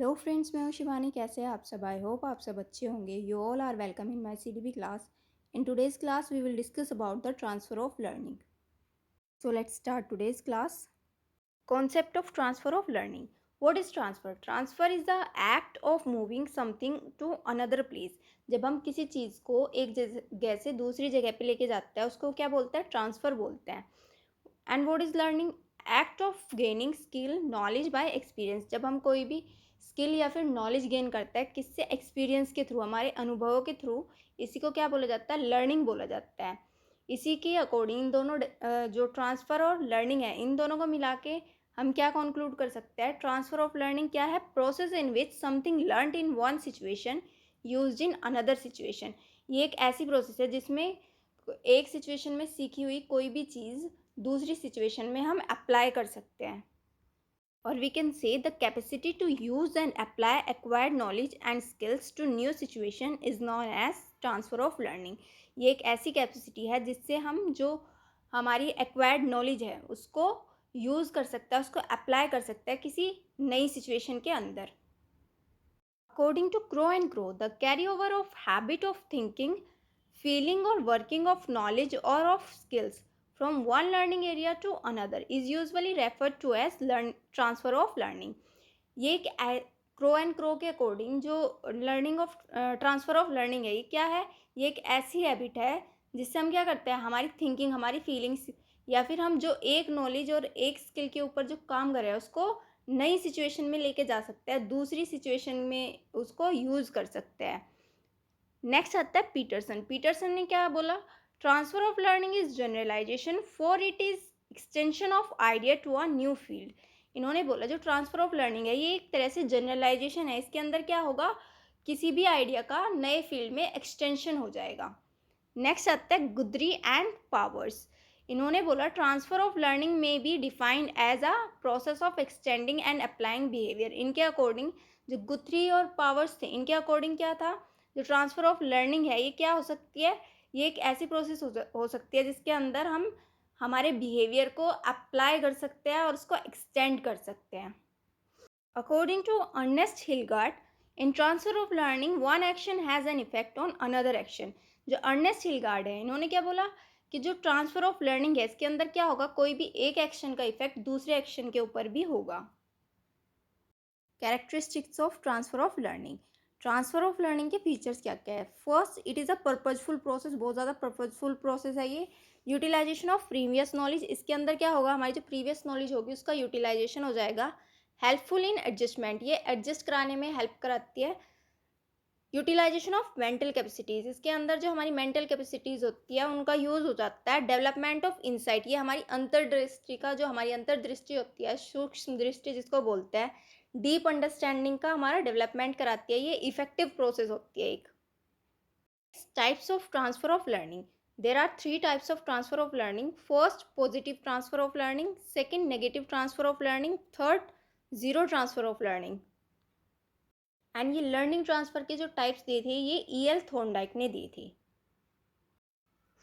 Hello friends, मैं हूँ शिवानी। कैसे हैं आप सब? आई होप आप सब अच्छे होंगे। You all are welcome in my CDB class. In today's class we will discuss about the transfer of learning. So let's start today's class. Concept of transfer of learning. What is transfer? Transfer is the act of moving something to another place. जब हम किसी चीज़ को एक जगह से दूसरी जगह पे लेके जाते हैं उसको क्या बोलते हैं? ट्रांसफ़र बोलते हैं. And what is learning? Act of gaining skill knowledge by experience. जब हम कोई भी स्किल या फिर नॉलेज गेन करते हैं किससे? एक्सपीरियंस के थ्रू, हमारे अनुभवों के थ्रू. इसी को क्या बोला जाता है? लर्निंग बोला जाता है. इसी के अकॉर्डिंग इन दोनों जो ट्रांसफ़र और लर्निंग है इन दोनों को मिला के हम क्या कंक्लूड कर सकते हैं? ट्रांसफ़र ऑफ लर्निंग क्या है? Process in which something learned in one situation used in another situation. ये एक ऐसी प्रोसेस है जिसमें एक सिचुएशन में सीखी हुई कोई भी चीज़ दूसरी सिचुएशन में हम अप्लाई कर सकते हैं. और we can say the capacity to use and apply acquired knowledge and skills to new situation is known as transfer of learning. ये एक ऐसी कैपेसिटी है जिससे हम जो हमारी एक्वायर्ड नॉलेज है उसको यूज़ कर सकते हैं, उसको अप्लाई कर सकते हैं किसी नई सिचुएशन के अंदर. According to Crow and Crow, the carryover of habit of thinking, feeling or working of knowledge or of skills from one learning area to another is usually referred to as transfer of learning. ये एक crow and crow के according जो learning of transfer of learning है ये क्या है? ये एक ऐसी हैबिट है जिससे हम क्या करते हैं? हमारी थिंकिंग, हमारी फीलिंग्स या फिर हम जो एक नॉलेज और एक स्किल के ऊपर जो काम कर रहे हैं उसको नई सिचुएशन में लेके जा सकते हैं, दूसरी सिचुएशन में उसको यूज़ कर सकते हैं. नेक्स्ट आता है पीटरसन. पीटरसन ने क्या बोला? Transfer of learning is generalization for it is extension of idea to a new field. इन्होंने बोला जो ट्रांसफ़र ऑफ लर्निंग है ये एक तरह से जनरलाइजेशन है. इसके अंदर क्या होगा? किसी भी आइडिया का नए फील्ड में एक्सटेंशन हो जाएगा. नेक्स्ट आता है गुदरी एंड पावर्स. इन्होंने बोला transfer of learning may be defined as a process of extending and applying behaviour. इनके अकॉर्डिंग जो गुथरी और पावर्स थे इनके अकॉर्डिंग क्या था? जो ट्रांसफ़र ऑफ लर्निंग है ये क्या हो सकती है? ये एक ऐसी प्रोसेस हो सकती है जिसके अंदर हम हमारे बिहेवियर को अप्लाई कर सकते हैं और उसको एक्सटेंड कर सकते हैं. According to Ernest Hilgard, in transfer of learning one action has an effect on another action. जो अर्नेस्ट हिलगार्ड है इन्होंने क्या बोला कि जो ट्रांसफ़र ऑफ लर्निंग है इसके अंदर क्या होगा? कोई भी एक एक्शन का इफेक्ट दूसरे एक्शन के ऊपर भी होगा. Characteristics of transfer of learning. Transfer of learning के फीचर्स क्या क्या है? First, it is a purposeful process. बहुत ज़्यादा पर्पजफुल प्रोसेस है ये. Utilization of previous knowledge. इसके अंदर क्या होगा? हमारी जो प्रीवियस नॉलेज होगी उसका यूटिलाइजेशन हो जाएगा. Helpful in adjustment. ये एडजस्ट कराने में हेल्प कराती है. Utilization of mental capacities. इसके अंदर जो हमारी मेंटल कैपेसिटीज़ होती है उनका यूज़ हो जाता है. Development of insight. ये हमारी अंतर्दृष्टि का जो हमारी अंतर्दृष्टि होती है, सूक्ष्म दृष्टि जिसको बोलते हैं, डीप अंडरस्टैंडिंग का हमारा डेवलपमेंट कराती है. ये इफेक्टिव प्रोसेस होती है एक. Types of transfer of learning. There are 3 types of transfer of learning. First, positive transfer of learning. Second, negative transfer of learning. Third, zero transfer of learning. And ये learning transfer के जो types दिए थे ये E.L. Thorndike ने दिए थे.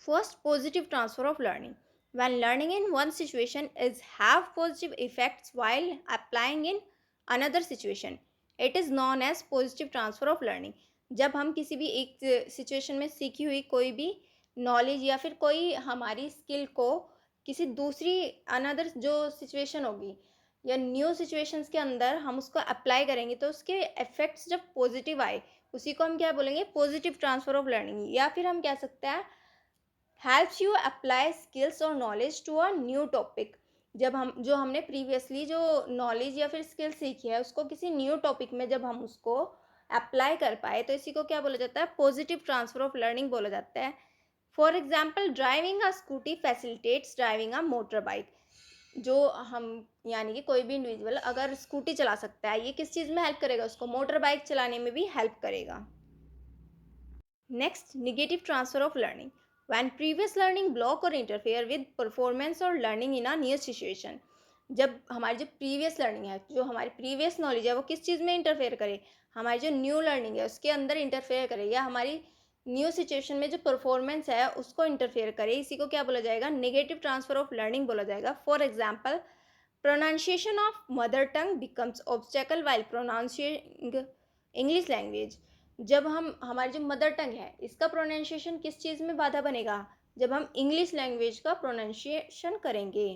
First, positive transfer of learning. When learning in one situation is have positive effects while applying in another situation, it is known as positive transfer of learning. जब हम किसी भी एक सिचुएशन में सीखी हुई कोई भी नॉलेज या फिर कोई हमारी स्किल को किसी दूसरी अनदर जो सिचुएशन होगी या न्यू सिचुएशंस के अंदर हम उसको अप्लाई करेंगे तो उसके इफेक्ट्स जब पॉजिटिव आए उसी को हम क्या बोलेंगे? Positive transfer of learning. या फिर हम कह सकते हैं हेल्प्स यू अप्लाई स्किल्स और knowledge to a new topic. जब हम जो हमने प्रीवियसली जो नॉलेज या फिर स्किल सीखी है उसको किसी न्यू टॉपिक में जब हम उसको अप्लाई कर पाए तो इसी को क्या बोला जाता है? पॉजिटिव ट्रांसफ़र ऑफ लर्निंग बोला जाता है. For example, driving a scooty facilitates driving a motor bike. जो हम यानी कि कोई भी इंडिविजुअल अगर स्कूटी चला सकता है ये किस चीज़ में हेल्प करेगा? उसको मोटर बाइक चलाने में भी हेल्प करेगा. Next, negative transfer of learning. When previous learning block or interfere with performance or learning in a new situation. जब हमारी जो प्रीवियस लर्निंग है, जो हमारी प्रीवियस नॉलेज है वो किस चीज़ में इंटरफेयर करे? हमारी जो न्यू लर्निंग है उसके अंदर इंटरफेयर करे या हमारी न्यू सिचुएशन में जो परफॉर्मेंस है उसको इंटरफेयर करे. इसी को क्या बोला जाएगा? नेगेटिव ट्रांसफ़र ऑफ लर्निंग बोला जाएगा. For example, pronunciation of mother tongue becomes obstacle while pronouncing English language. जब हम हमारी जो मदर टंग है इसका प्रोनाउंसिएशन किस चीज़ में बाधा बनेगा? जब हम इंग्लिश लैंग्वेज का प्रोनाउंसिएशन करेंगे।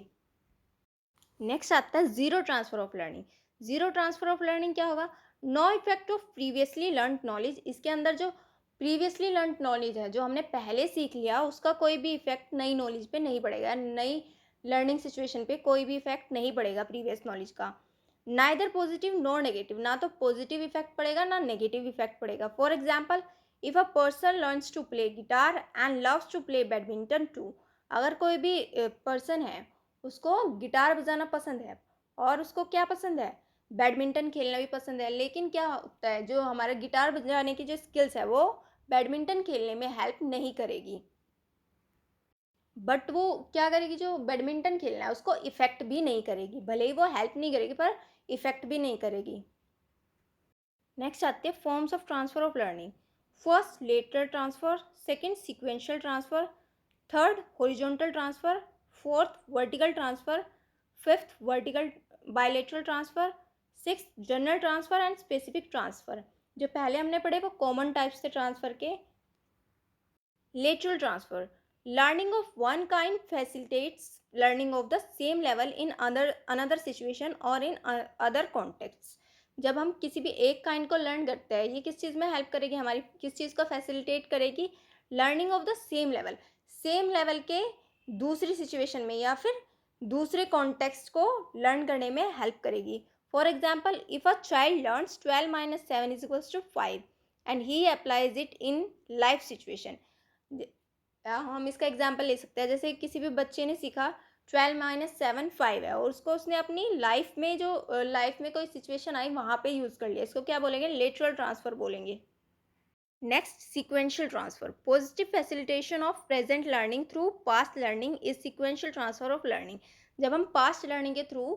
नेक्स्ट आता है zero transfer of learning. Zero transfer of learning क्या होगा? No effect of previously learn knowledge. इसके अंदर जो प्रीवियसली लर्न नॉलेज है, जो हमने पहले सीख लिया, उसका कोई भी इफेक्ट नई नॉलेज पे नहीं पड़ेगा, नई लर्निंग सिचुएशन पे कोई भी इफेक्ट नहीं पड़ेगा प्रीवियस नॉलेज का। नाइदर पॉजिटिव नॉर नेगेटिव, ना तो पॉजिटिव इफेक्ट पड़ेगा ना नेगेटिव इफेक्ट पड़ेगा। For example, if a person learns to play guitar and loves to play badminton too. अगर कोई भी पर्सन है, उसको गिटार बजाना पसंद है और उसको क्या पसंद है? बैडमिंटन खेलना भी पसंद है, लेकिन क्या होता है, जो हमारा गिटार बजाने की जो स्किल्स है वो बैडमिंटन खेलने में हेल्प नहीं करेगी, बट वो क्या करेगी, जो बैडमिंटन खेलना है उसको इफेक्ट भी नहीं करेगी। भले ही वो हेल्प नहीं करेगी पर इफेक्ट भी नहीं करेगी। नेक्स्ट आते हैं forms of transfer of learning. First lateral transfer, second sequential transfer, third horizontal transfer, fourth vertical transfer, fifth vertical bilateral transfer, six general transfer and specific transfer. जो पहले हमने पढ़े वो कॉमन टाइप्स थे ट्रांसफर के। Lateral transfer, learning of one kind facilitates learning of the same level in another situation or in other contexts। जब हम किसी भी एक काइंड को लर्न करते हैं, ये किस चीज़ में हेल्प करेगी, हमारी किस चीज़ को फैसिलिटेट करेगी? Learning of the same level के दूसरी सिचुएशन में या फिर दूसरे कॉन्टेक्स्ट को लर्न करने में हेल्प करेगी। For example, if a child learns 12 - 7 = 5 and he applies it in life situation. हम इसका एग्जाम्पल ले सकते हैं, जैसे किसी भी बच्चे ने सीखा 12 - 7 5 है और उसको उसने अपनी लाइफ में, जो लाइफ में कोई सिचुएशन आई वहाँ पे यूज़ कर लिया। इसको क्या बोलेंगे? लेटरल ट्रांसफर बोलेंगे। Next sequential transfer, positive facilitation of present learning through past learning is sequential transfer of learning. जब हम पास्ट लर्निंग के थ्रू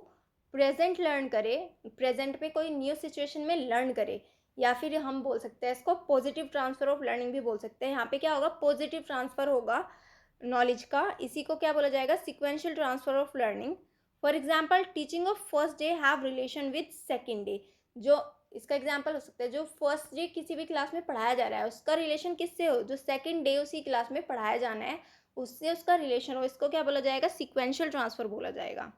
प्रेजेंट लर्न करें, प्रेजेंट में कोई न्यू सिचुएशन में लर्न करें, या फिर हम बोल सकते हैं इसको पॉजिटिव ट्रांसफर ऑफ लर्निंग भी बोल सकते हैं। यहाँ पे क्या होगा? पॉजिटिव ट्रांसफर होगा नॉलेज का, इसी को क्या बोला जाएगा? Sequential transfer of learning. For example, teaching of first day have relation with second day. जो इसका एग्जाम्पल हो सकता है, जो फर्स्ट डे किसी भी क्लास में पढ़ाया जा रहा है उसका रिलेशन किससे हो? जो सेकेंड डे उसी क्लास में पढ़ाया जाना है उससे उसका रिलेशन हो। इसको क्या बोला जाएगा? सीक्वेंशियल ट्रांसफर बोला जाएगा।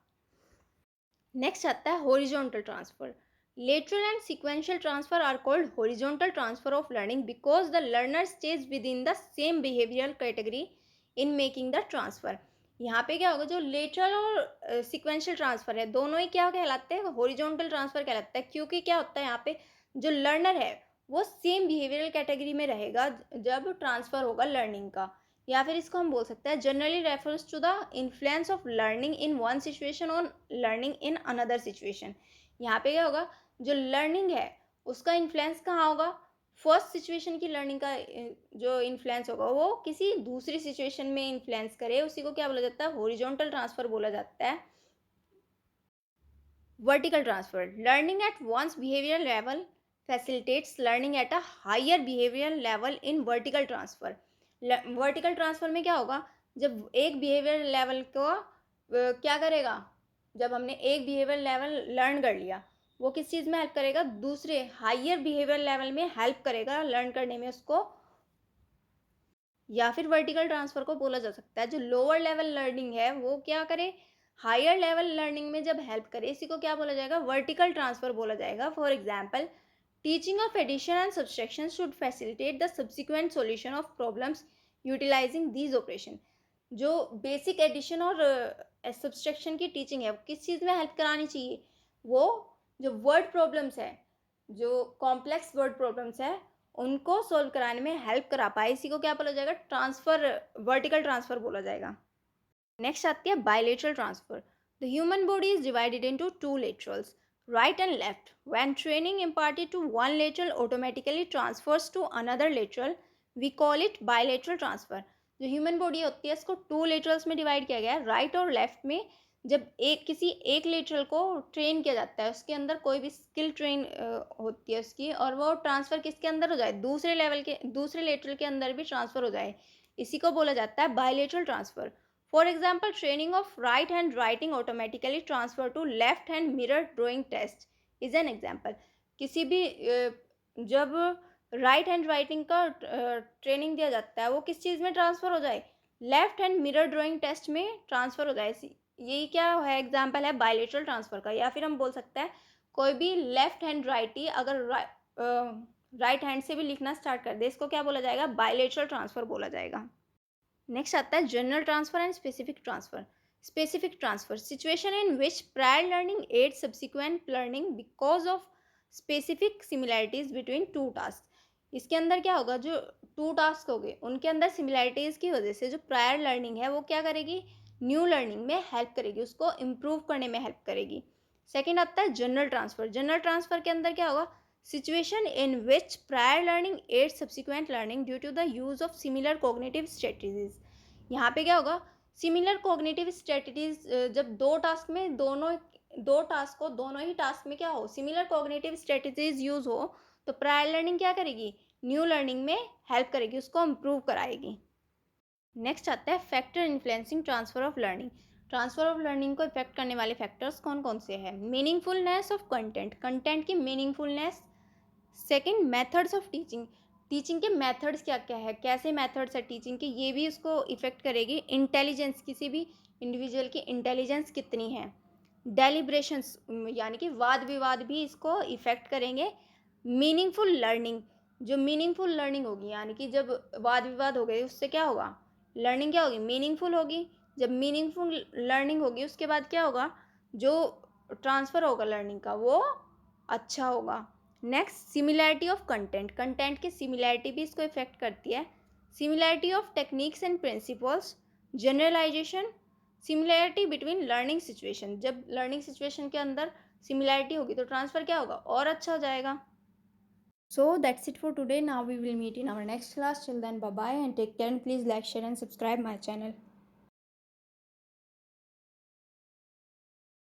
नेक्स्ट आता है horizontal transfer. Lateral and sequential transfer R called horizontal transfer of learning because the learner stage with in the same behavioural category in making the transfer. यहाँ पे क्या होगा? जो लेटरल और सीक्वेंशियल ट्रांसफर है, दोनों ही क्या कहलाते हैं? हॉरिजॉन्टल ट्रांसफर कहलाता है, क्योंकि क्या होता है यहाँ पे, जो लर्नर है वो सेम बिहेवियरल कैटेगरी में रहेगा जब ट्रांसफर होगा लर्निंग का। या फिर इसको हम बोल सकते हैं generally refers to the influence of learning in one situation on learning in another situation. यहाँ पे क्या होगा? जो लर्निंग है उसका इन्फ्लुएंस कहाँ होगा? फर्स्ट सिचुएशन की लर्निंग का जो इन्फ्लुएंस होगा वो किसी दूसरी सिचुएशन में इन्फ्लुएंस करे, उसी को क्या बोला जाता है? हॉरिजॉन्टल ट्रांसफर बोला जाता है। Vertical transfer, learning at one's behaviour level facilitates learning at a higher behaviour level in vertical transfer. Vertical transfer में क्या होगा? जब एक बिहेवियर लेवल को क्या करेगा? जब हमने एक बिहेवियर लेवल लर्न कर लिया, वो किस चीज़ में हेल्प करेगा? दूसरे हायर बिहेवियर लेवल में हेल्प करेगा लर्न करने में उसको। या फिर वर्टिकल ट्रांसफर को बोला जा सकता है जो लोअर लेवल लर्निंग है वो क्या करे? हायर लेवल लर्निंग में जब हेल्प करे, इसी को क्या बोला जाएगा? वर्टिकल ट्रांसफर बोला जाएगा। For example, teaching of addition and subtraction should facilitate the subsequent solution of problems utilizing these operation. जो बेसिक एडिशन और सब्सट्रैक्शन की टीचिंग है वो किस चीज़ में हेल्प करानी चाहिए? वो जो वर्ड प्रॉब्लम्स है, जो कॉम्प्लेक्स वर्ड प्रॉब्लम्स है, उनको सॉल्व कराने में हेल्प करा पाए, इसी को क्या बोला जाएगा? ट्रांसफर, वर्टिकल ट्रांसफर बोला जाएगा। नेक्स्ट आती है bilateral transfer. The human body is divided into two laterals, right and left. When training imparted to one lateral automatically transfers to another lateral, we call it bilateral transfer। जो human body होती है इसको to laterals में divide किया गया है, right और left में। जब किसी एक लेटरल को ट्रेन किया जाता है, उसके अंदर कोई भी स्किल ट्रेन होती है उसकी, और वो ट्रांसफ़र किसके अंदर हो जाए? दूसरे लेटरल के अंदर भी ट्रांसफ़र हो जाए, इसी को बोला जाता है bilateral transfer. For example training of right hand writing automatically transfer to left hand mirror drawing test is an example. किसी भी जब राइट हैंड राइटिंग का ट्रेनिंग दिया जाता है वो किस चीज़ में ट्रांसफ़र हो जाए, left hand mirror drawing test में ट्रांसफ़र हो जाए। यही क्या है, एग्जाम्पल है बायलेटरल ट्रांसफ़र का। या फिर हम बोल सकते हैं कोई भी लेफ्ट हैंड राइटी अगर राइट हैंड से भी लिखना स्टार्ट कर दे, इसको क्या बोला जाएगा, बायलेटरल ट्रांसफ़र बोला जाएगा। नेक्स्ट आता है general transfer and specific transfer. Specific transfer situation in which prior learning aid subsequent learning because of specific similarities between two task. इसके अंदर क्या होगा, जो टू टास्क हो गए उनके अंदर सिमिलैरिटीज की वजह से जो प्रायर लर्निंग है वो क्या करेगी, न्यू लर्निंग में हेल्प करेगी, उसको इम्प्रूव करने में हेल्प करेगी। सेकेंड आता है जनरल ट्रांसफर। जनरल ट्रांसफर के अंदर क्या होगा, situation in which prior learning aids subsequent learning due to the use of similar cognitive strategies। यहाँ पे क्या होगा, सिमिलर कॉग्निटिव स्ट्रेटजीज, जब दो टास्क में दो टास्क को दोनों ही टास्क में क्या हो, सिमिलर कॉग्निटिव स्ट्रेटजीज यूज हो, तो प्रायर लर्निंग क्या करेगी, न्यू लर्निंग में हेल्प करेगी, उसको इम्प्रूव कराएगी। नेक्स्ट आता है factor influencing transfer of learning. Transfer of learning को इफेक्ट करने वाले फैक्टर्स कौन कौन से हैं, मीनिंगफुलनेस ऑफ कंटेंट, कंटेंट की meaningfulness. Second methods of teaching, teaching के मेथड्स क्या क्या है, कैसे मेथड्स है टीचिंग के, ये भी उसको इफेक्ट करेगी। इंटेलिजेंस, किसी भी इंडिविजुअल की इंटेलिजेंस कितनी है। डेलिब्रेशंस यानी कि वाद विवाद भी इसको इफेक्ट करेंगे। मीनिंगफुल लर्निंग, जो मीनिंगफुल लर्निंग होगी यानी कि जब वाद विवाद हो गए उससे क्या होगा, लर्निंग क्या होगी, मीनिंगफुल होगी। जब मीनिंगफुल लर्निंग होगी उसके बाद क्या होगा, जो ट्रांसफ़र होगा लर्निंग का वो अच्छा होगा। Next similarity of content, content की सिमिलैरिटी भी इसको इफेक्ट करती है। Similarity of techniques and principles, generalization, similarity between learning situation, जब लर्निंग सिचुएशन के अंदर सिमिलैरिटी होगी तो ट्रांसफ़र क्या होगा, और अच्छा हो जाएगा। So that's it for today. Now we will meet in our next class. Till then, bye bye and take care. And please like, share, and subscribe my channel.